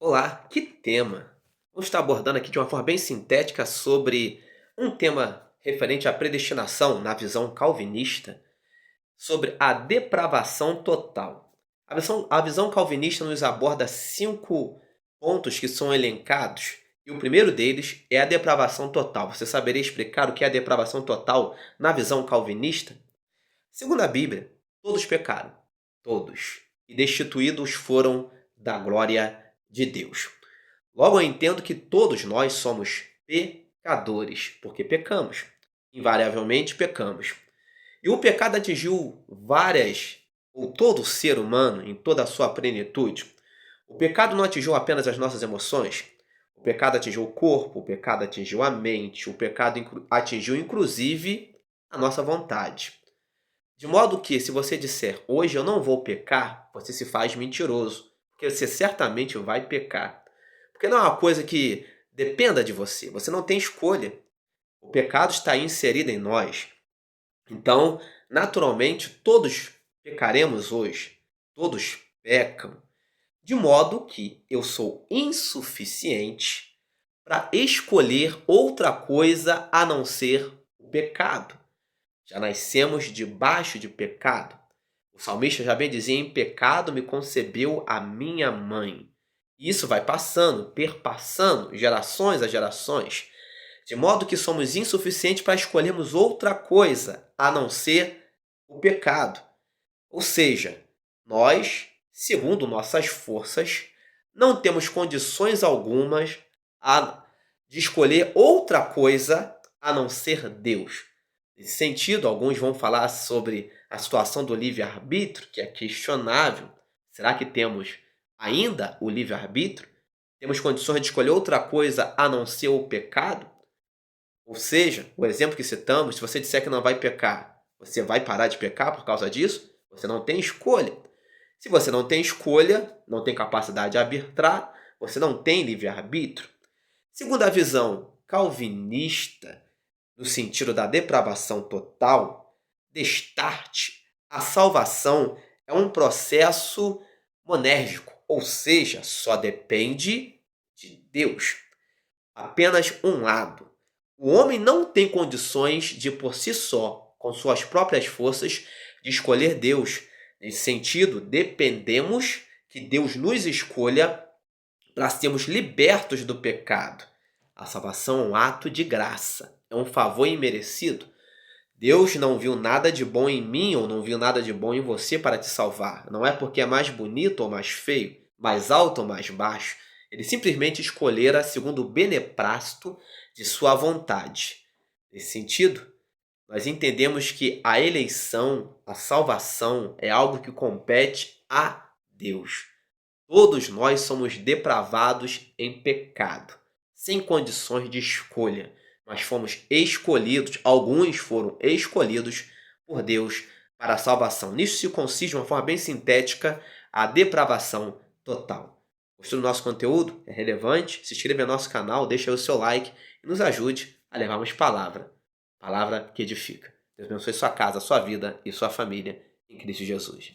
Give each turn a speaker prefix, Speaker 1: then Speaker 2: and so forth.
Speaker 1: Olá, que tema! Vamos estar abordando aqui de uma forma bem sintética sobre um tema referente à predestinação na visão calvinista, sobre a depravação total. A visão calvinista nos aborda 5 pontos que são elencados, e o primeiro deles é a depravação total. Você saberia explicar o que é a depravação total na visão calvinista? Segundo a Bíblia, todos pecaram, todos, e destituídos foram da glória de Deus. Logo, eu entendo que todos nós somos pecadores, porque pecamos. Invariavelmente pecamos. E o pecado atingiu ou todo ser humano em toda a sua plenitude. O pecado não atingiu apenas as nossas emoções. O pecado atingiu o corpo, o pecado atingiu a mente, o pecado atingiu inclusive a nossa vontade. De modo que, se você disser, hoje eu não vou pecar, você se faz mentiroso, porque você certamente vai pecar. Porque não é uma coisa que dependa de você, você não tem escolha. O pecado está inserido em nós. Então, naturalmente, todos pecaremos hoje. Todos pecam. De modo que eu sou insuficiente para escolher outra coisa a não ser o pecado. Já nascemos debaixo de pecado. O salmista já bem dizia: em pecado me concebeu a minha mãe. E isso vai passando, perpassando, gerações a gerações, de modo que somos insuficientes para escolhermos outra coisa a não ser o pecado. Ou seja, nós, segundo nossas forças, não temos condições algumas de escolher outra coisa a não ser Deus. Nesse sentido, alguns vão falar sobre a situação do livre-arbítrio, que é questionável. Será que temos ainda o livre-arbítrio? Temos condições de escolher outra coisa a não ser o pecado? Ou seja, o exemplo que citamos, se você disser que não vai pecar, você vai parar de pecar por causa disso? Você não tem escolha. Se você não tem escolha, não tem capacidade de arbitrar, você não tem livre-arbítrio. Segundo a visão calvinista, no sentido da depravação total, destarte, a salvação é um processo monérgico, ou seja, só depende de Deus. Apenas um lado. O homem não tem condições de, por si só, com suas próprias forças, de escolher Deus. Nesse sentido, dependemos que Deus nos escolha para sermos libertos do pecado. A salvação é um ato de graça, é um favor imerecido. Deus não viu nada de bom em mim ou não viu nada de bom em você para te salvar. Não é porque é mais bonito ou mais feio, mais alto ou mais baixo. Ele simplesmente escolhera segundo o beneplácito de sua vontade. Nesse sentido, nós entendemos que a eleição, a salvação, é algo que compete a Deus. Todos nós somos depravados em pecado, sem condições de escolha, mas fomos escolhidos, alguns foram escolhidos por Deus para a salvação. Nisso se consiste, de uma forma bem sintética, a depravação total. Gostou do nosso conteúdo? É relevante? Se inscreva no nosso canal, deixa aí o seu like e nos ajude a levarmos palavra que edifica. Deus abençoe sua casa, sua vida e sua família em Cristo Jesus.